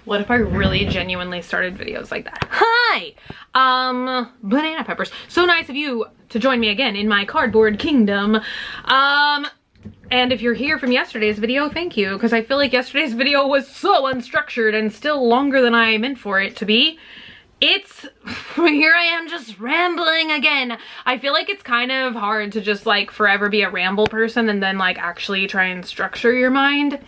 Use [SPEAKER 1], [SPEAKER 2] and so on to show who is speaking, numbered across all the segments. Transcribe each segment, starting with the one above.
[SPEAKER 1] What if I really genuinely started videos like that? Hi! Banana peppers. So nice of you to join me again in my cardboard kingdom. And if you're here from yesterday's video, thank you, because I feel like yesterday's video was so unstructured and still longer than I meant for it to be. Here I am just rambling again. I feel like it's kind of hard to just like forever be a ramble person and then like actually try and structure your mind.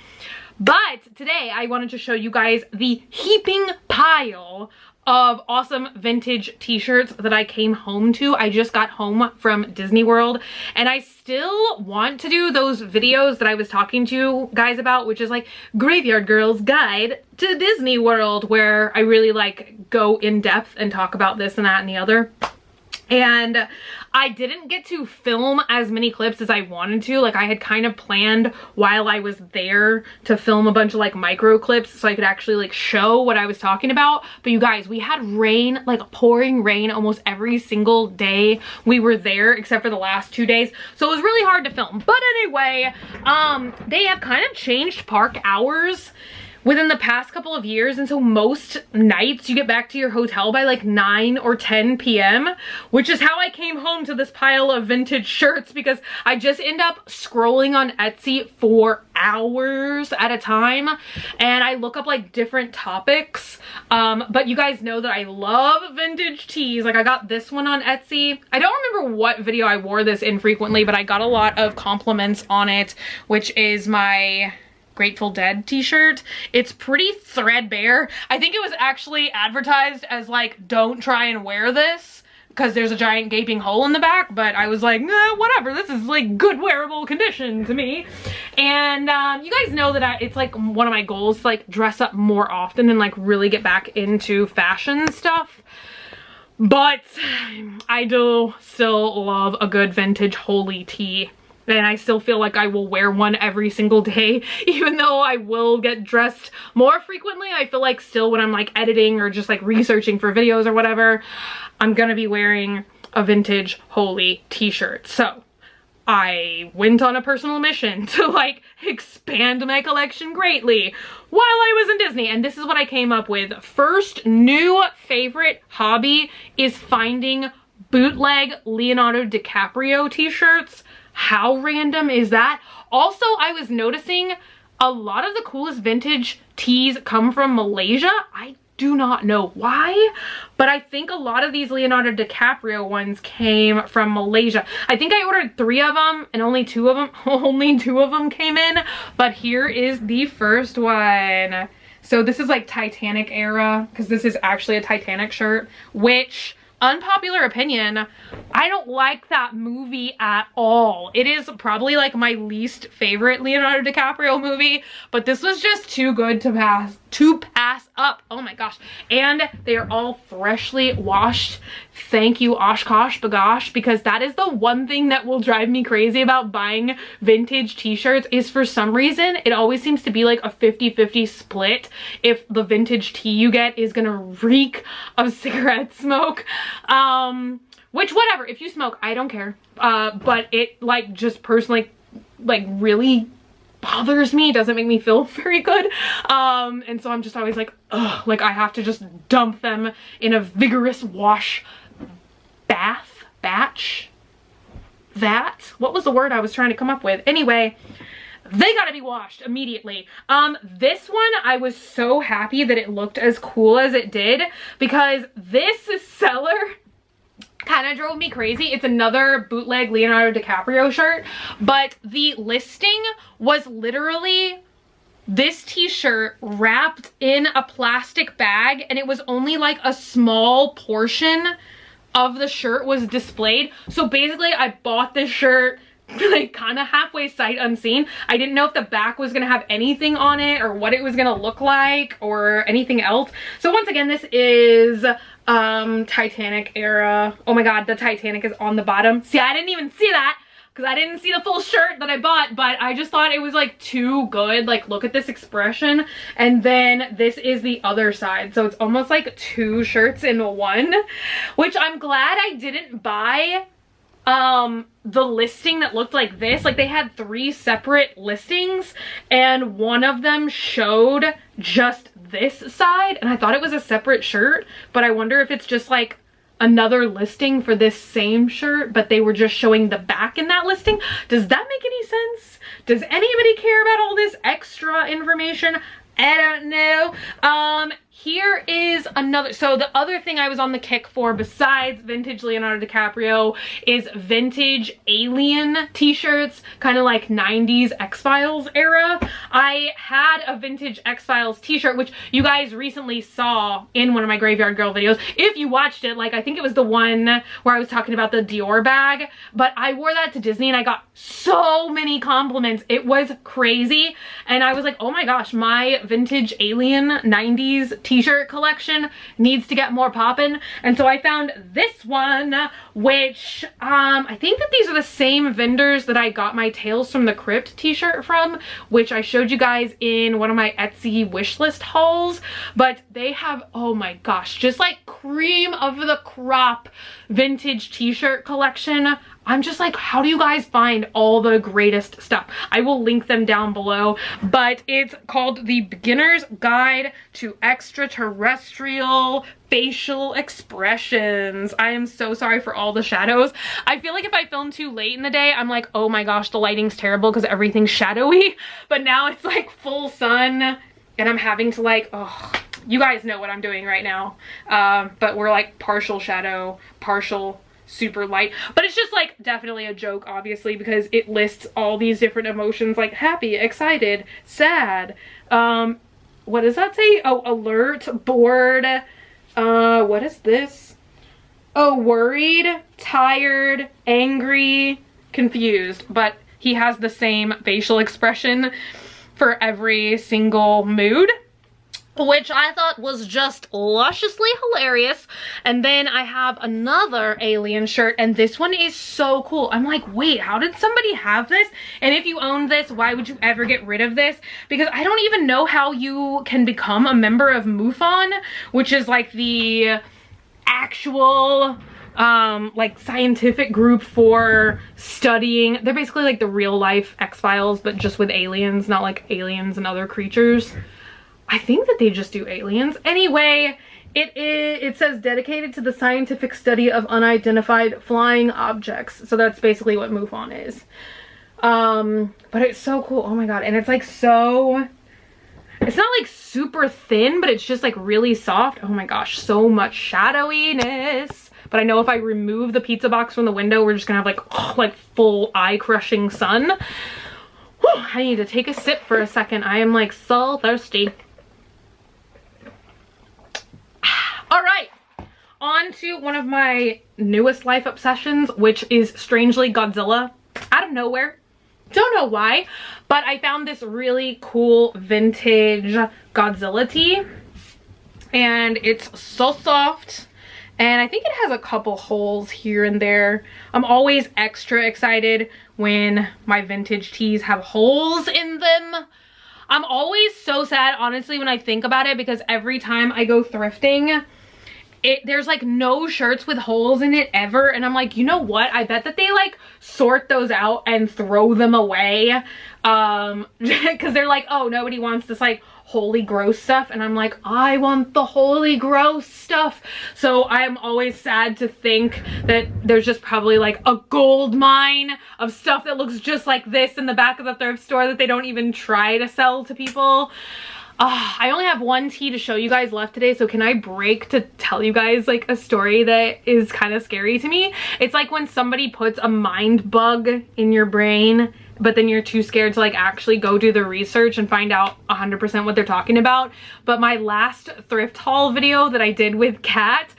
[SPEAKER 1] But today I wanted to show you guys the heaping pile of awesome vintage t-shirts that I came home to. I just got home from Disney World and I still want to do those videos that I was talking to you guys about, which is like Graveyard Girl's Guide to Disney World, where I really like go in depth and talk about this and that and the other. And I didn't get to film as many clips as I wanted to. Like I had kind of planned while I was there to film a bunch of like micro clips so I could actually like show what I was talking about. But you guys, we had rain, like pouring rain almost every single day we were there except for the last 2 days. So it was really hard to film. But anyway, they have kind of changed park hours within the past couple of years, and so most nights you get back to your hotel by like 9 or 10 p.m, which is how I came home to this pile of vintage shirts, because I just end up scrolling on Etsy for hours at a time and I look up like different topics. But you guys know that I love vintage tees. Like I got this one on Etsy. I don't remember what video I wore this in frequently, but I got a lot of compliments on it, which is my Grateful Dead t-shirt. It's pretty threadbare. I think it was actually advertised as like, don't try and wear this because there's a giant gaping hole in the back, but I was like, nah, whatever, this is like good wearable condition to me. And you guys know that it's like one of my goals to like dress up more often and like really get back into fashion stuff. But I do still love a good vintage holy tee. And I still feel like I will wear one every single day, even though I will get dressed more frequently. I feel like still when I'm like editing or just like researching for videos or whatever, I'm gonna be wearing a vintage holy t-shirt. So I went on a personal mission to like expand my collection greatly while I was in Disney, and this is what I came up with. First new favorite hobby is finding bootleg Leonardo DiCaprio t-shirts. How random is that? Also, I was noticing a lot of the coolest vintage tees come from Malaysia. I do not know why, but I think a lot of these Leonardo DiCaprio ones came from Malaysia. I think I ordered 3 of them and only two of them came in, but here is the first one. So this is like Titanic era, because this is actually a Titanic shirt, which, unpopular opinion, I don't like that movie at all. It is probably like my least favorite Leonardo DiCaprio movie, but this was just too good to pass up. Oh my gosh. And they are all freshly washed. Thank you, Oshkosh Bagosh, because that is the one thing that will drive me crazy about buying vintage t-shirts, is for some reason it always seems to be like a 50-50 split if the vintage tee you get is gonna reek of cigarette smoke. Which, whatever, if you smoke, I don't care. But it like just personally like really bothers me. It doesn't make me feel very good. And so I'm just always like, ugh, like I have to just dump them in a vigorous wash batch. What was the word I was trying to come up with? Anyway, they gotta be washed immediately. This one, I was so happy that it looked as cool as it did, because this seller kind of drove me crazy. It's another bootleg Leonardo DiCaprio shirt, but the listing was literally this t-shirt wrapped in a plastic bag, and it was only like a small portion of the shirt was displayed. So basically I bought this shirt like kind of halfway sight unseen. I didn't know if the back was gonna have anything on it or what it was gonna look like or anything else. So once again, this is Titanic era. Oh my god, the Titanic is on the bottom. See, I didn't even see that because I didn't see the full shirt that I bought, but I just thought it was like too good. Like, look at this expression. And then this is the other side, so it's almost like 2 shirts in one, which I'm glad I didn't buy the listing that looked like this. Like, they had 3 separate listings and one of them showed just this side and I thought it was a separate shirt, but I wonder if it's just like another listing for this same shirt, but they were just showing the back in that listing. Does that make any sense? Does anybody care about all this extra information? I don't know. Here is another, so the other thing I was on the kick for besides vintage Leonardo DiCaprio is vintage Alien t-shirts, kind of like 90s X-Files era. I had a vintage X-Files t-shirt, which you guys recently saw in one of my Graveyard Girl videos. If you watched it, like I think it was the one where I was talking about the Dior bag, but I wore that to Disney and I got so many compliments. It was crazy. And I was like, oh my gosh, my vintage Alien 90s t-shirt collection needs to get more poppin'. And so I found this one, which I think that these are the same vendors that I got my Tales from the Crypt t-shirt from, which I showed you guys in one of my Etsy wishlist hauls. But they have, oh my gosh, just like cream of the crop vintage t-shirt collection. I'm just like, how do you guys find all the greatest stuff? I will link them down below, but it's called The Beginner's Guide to Extraterrestrial Facial Expressions. I am so sorry for all the shadows. I feel like if I film too late in the day, I'm like, oh my gosh, the lighting's terrible because everything's shadowy. But now it's like full sun and I'm having to like, oh, you guys know what I'm doing right now. But we're like partial shadow, partial super light, but it's just like definitely a joke, obviously, because it lists all these different emotions like happy, excited, sad, what does that say? Oh, alert, bored, what is this? Oh, worried, tired, angry, confused. But he has the same facial expression for every single mood, which I thought was just lusciously hilarious. And then I have another Alien shirt, and this one is so cool. I'm like, wait, how did somebody have this? And if you own this, why would you ever get rid of this? Because I don't even know how you can become a member of MUFON, which is like the actual like scientific group for studying. They're basically like the real life X-Files, but just with aliens, not like aliens and other creatures. I think that they just do aliens. Anyway, it says dedicated to the scientific study of unidentified flying objects. So that's basically what MUFON is. But it's so cool. Oh my god. And it's like so, it's not like super thin, but it's just like really soft. Oh my gosh, so much shadowiness. But I know if I remove the pizza box from the window, we're just gonna have like, oh, like full eye-crushing sun. Whew, I need to take a sip for a second. I am like so thirsty. All right, on to one of my newest life obsessions, which is strangely Godzilla. Out of nowhere, don't know why, but I found this really cool vintage Godzilla tee, and it's so soft, and I think it has a couple holes here and there. I'm always extra excited when my vintage tees have holes in them. I'm always so sad, honestly, when I think about it, because every time I go thrifting, there's like no shirts with holes in it ever, and I'm like, you know what, I bet that they like sort those out and throw them away, because they're like, oh, nobody wants this like holy gross stuff, and I'm like, I want the holy gross stuff. So I'm always sad to think that there's just probably like a gold mine of stuff that looks just like this in the back of the thrift store that they don't even try to sell to people. I only have one tea to show you guys left today, so can I break to tell you guys like a story that is kind of scary to me? It's like when somebody puts a mind bug in your brain, but then you're too scared to like actually go do the research and find out 100% what they're talking about. But my last thrift haul video that I did with Kat,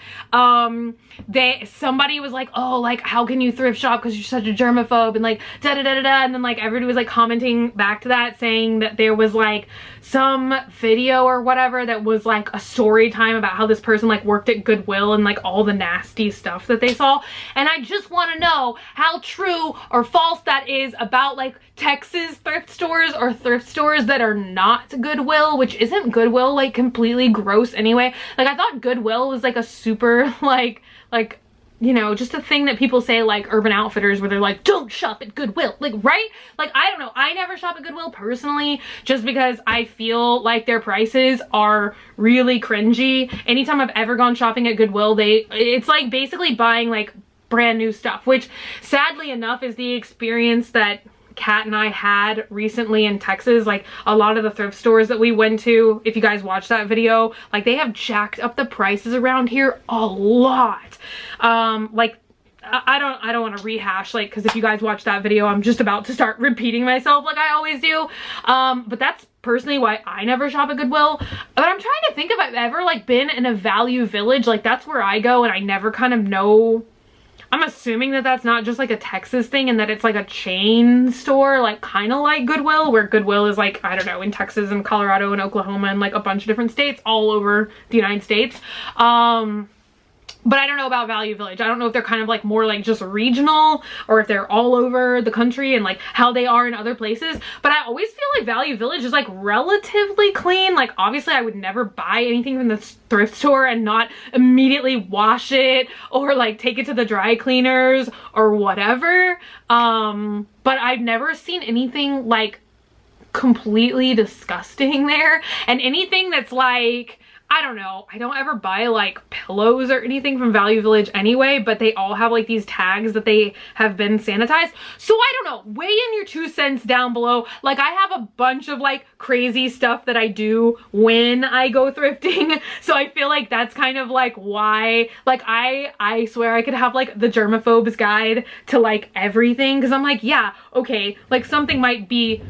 [SPEAKER 1] somebody was like, oh, like how can you thrift shop because you're such a germaphobe, and like da da da da da, and then like everybody was like commenting back to that, saying that there was like some video or whatever that was like a story time about how this person like worked at Goodwill and like all the nasty stuff that they saw. And I just want to know how true or false that is about like Texas thrift stores or thrift stores that are not Goodwill, which isn't Goodwill like completely gross anyway? Like I thought Goodwill was like a super like you know, just a thing that people say, like Urban Outfitters, where they're like, don't shop at Goodwill, like, right? Like, I don't know, I never shop at Goodwill personally, just because I feel like their prices are really cringy. Anytime I've ever gone shopping at Goodwill, it's like basically buying like brand new stuff, which sadly enough is the experience that Kat and I had recently in Texas. Like, a lot of the thrift stores that we went to, if you guys watched that video, like, they have jacked up the prices around here a lot. Like, I don't want to rehash, like, because if you guys watch that video, I'm just about to start repeating myself like I always do. But that's personally why I never shop at Goodwill. But I'm trying to think if I've ever like been in a Value Village. Like, that's where I go, and I never kind of know. I'm assuming that that's not just like a Texas thing, and that it's like a chain store, like kind of like Goodwill, where Goodwill is like, I don't know, in Texas and Colorado and Oklahoma and like a bunch of different states all over the United States. But I don't know about Value Village. I don't know if they're kind of like more like just regional, or if they're all over the country and like how they are in other places. But I always feel like Value Village is like relatively clean. Like, obviously I would never buy anything from the thrift store and not immediately wash it or like take it to the dry cleaners or whatever. But I've never seen anything like completely disgusting there. And anything that's like, I don't know, I don't ever buy like pillows or anything from Value Village anyway, but they all have like these tags that they have been sanitized. So I don't know, weigh in your 2 cents down below. Like, I have a bunch of like crazy stuff that I do when I go thrifting. So I feel like that's kind of like why, like, I swear I could have like the Germaphobe's guide to like everything. Cause I'm like, yeah, okay, like something might be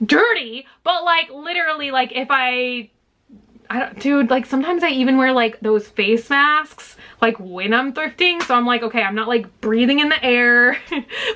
[SPEAKER 1] dirty, but like literally, like if I don't, dude, like sometimes I even wear like those face masks like when I'm thrifting, so I'm like, okay, I'm not like breathing in the air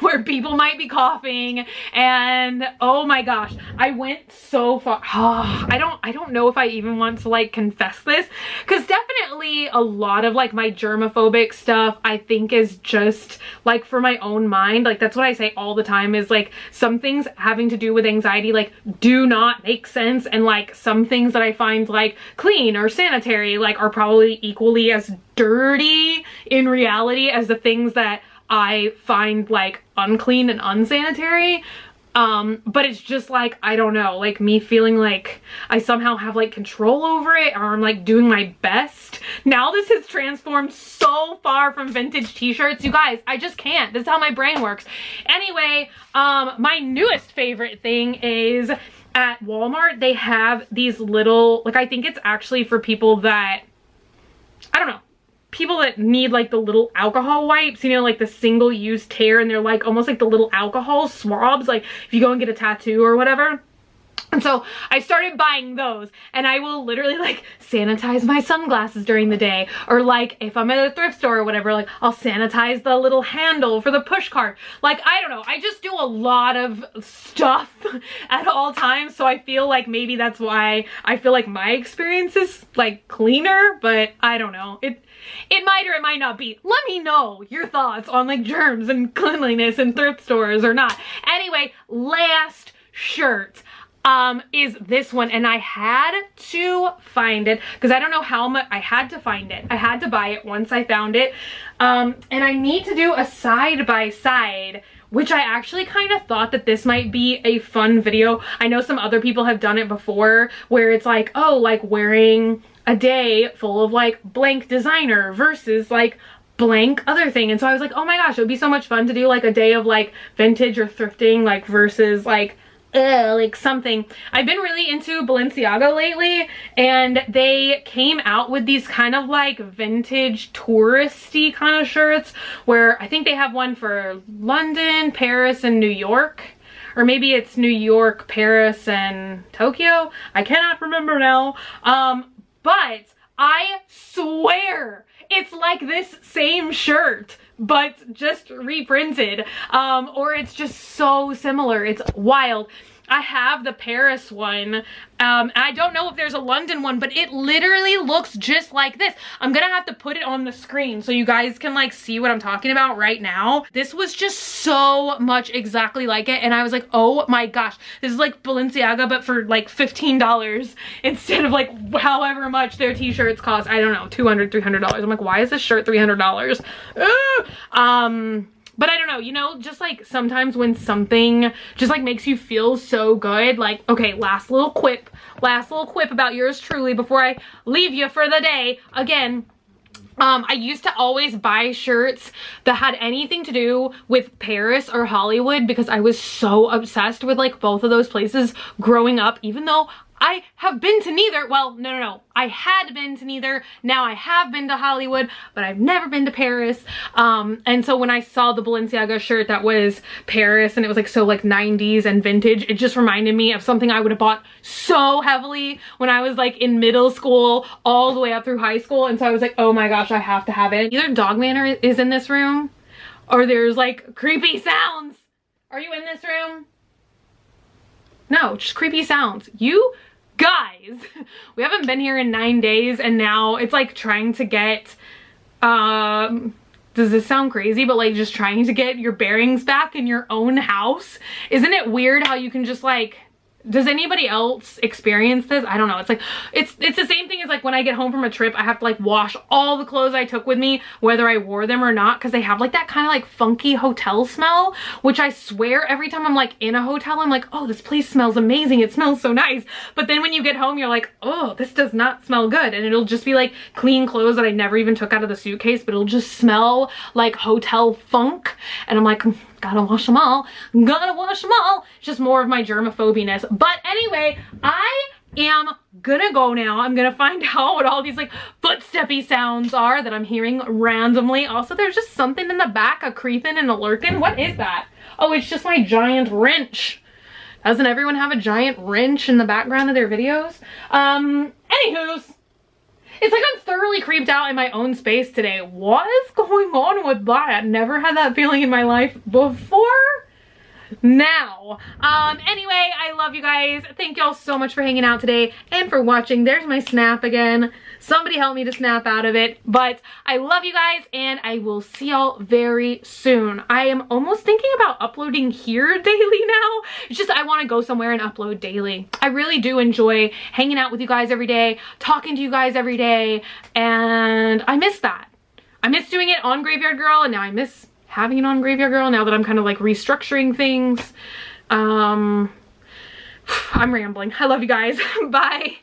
[SPEAKER 1] where people might be coughing. And oh my gosh, I went so far. I don't know if I even want to like confess this, because definitely a lot of like my germaphobic stuff I think is just like for my own mind. Like, that's what I say all the time, is like some things having to do with anxiety like do not make sense, and like some things that I find like clean or sanitary like are probably equally as dirty in reality as the things that I find like unclean and unsanitary. But it's just like, I don't know, like me feeling like I somehow have like control over it, or I'm like doing my best. Now this has transformed so far from vintage t-shirts, you guys, I just can't. This is how my brain works. Anyway, my newest favorite thing is at Walmart, they have these little, like, I think it's actually for people that, I don't know, people that need like the little alcohol wipes, you know, like the single-use tear, and they're like almost like the little alcohol swabs, like if you go and get a tattoo or whatever. And so I started buying those, and I will literally like sanitize my sunglasses during the day, or like if I'm at a thrift store or whatever, like I'll sanitize the little handle for the push cart. Like, I don't know, I just do a lot of stuff at all times. So I feel like maybe that's why I feel like my experience is like cleaner, but I don't know. It might or it might not be. Let me know your thoughts on like germs and cleanliness in thrift stores or not. Anyway, last shirt is this one, and I had to find it because I don't know how much. I had to find it. I had to buy it once I found it. And I need to do a side by side, which I actually kind of thought that this might be a fun video. I know some other people have done it before, where it's like, oh, like wearing a day full of like blank designer versus like blank other thing. And so I was like, oh my gosh, it would be so much fun to do like a day of like vintage or thrifting, like versus like something. I've been really into Balenciaga lately, and they came out with these kind of like vintage touristy kind of shirts, where I think they have one for London, Paris, and New York. Or maybe it's New York, Paris, and Tokyo. I cannot remember now. But I swear it's like this same shirt, but just reprinted, or it's just so similar. It's wild. I have the Paris one. I don't know if there's a London one, but it literally looks just like this. I'm gonna have to put it on the screen so you guys can like see what I'm talking about right now. This was just so much exactly like it, and I was like, oh my gosh, this is like Balenciaga but for like $15 instead of like however much their t-shirts cost. I don't know, $200, $300. I'm like, why is this shirt $300? But I don't know, you know, just like sometimes when something just like makes you feel so good, like, okay, last little quip about yours truly before I leave you for the day. Again, I used to always buy shirts that had anything to do with Paris or Hollywood because I was so obsessed with like both of those places growing up, even though I have been to neither. Well, no. I had been to neither. Now I have been to Hollywood, but I've never been to Paris. And so when I saw the Balenciaga shirt that was Paris and it was like so like 90s and vintage, it just reminded me of something I would have bought so heavily when I was like in middle school all the way up through high school. And so I was like, oh my gosh, I have to have it. Either Dogman is in this room or there's like creepy sounds. Are you in this room? No, just creepy sounds. You guys, we haven't been here in 9 days and now it's like trying to get, does this sound crazy, but like just trying to get your bearings back in your own house. Isn't it weird how you can just like, does anybody else experience this? I don't know. It's like, it's the same thing as like when I get home from a trip, I have to like wash all the clothes I took with me, whether I wore them or not, because they have like that kind of like funky hotel smell, which I swear every time I'm like in a hotel, I'm like, oh, this place smells amazing. It smells so nice. But then when you get home, you're like, oh, this does not smell good. And it'll just be like clean clothes that I never even took out of the suitcase, but it'll just smell like hotel funk. And I'm like, gotta wash them all. Gotta wash them all. It's just more of my germaphobiness. But anyway, I am gonna go now. I'm gonna find out what all these like footsteppy sounds are that I'm hearing randomly. Also, there's just something in the back, a creeping and a lurking. What is that? Oh, it's just my giant wrench. Doesn't everyone have a giant wrench in the background of their videos? Anywho's, it's like I'm thoroughly creeped out in my own space today. What is going on with that? Never had that feeling in my life before. Now, anyway, I love you guys. Thank y'all so much for hanging out today and for watching. There's my snap again. Somebody help me to snap out of it. But I love you guys and I will see y'all very soon. I am almost thinking about uploading here daily now. It's just I want to go somewhere and upload daily. I really do enjoy hanging out with you guys every day, talking to you guys every day, and I miss that. I miss doing it on Graveyard Girl, and now I miss having it on Graveyard Girl now that I'm kind of like restructuring things. I'm rambling. I love you guys. Bye.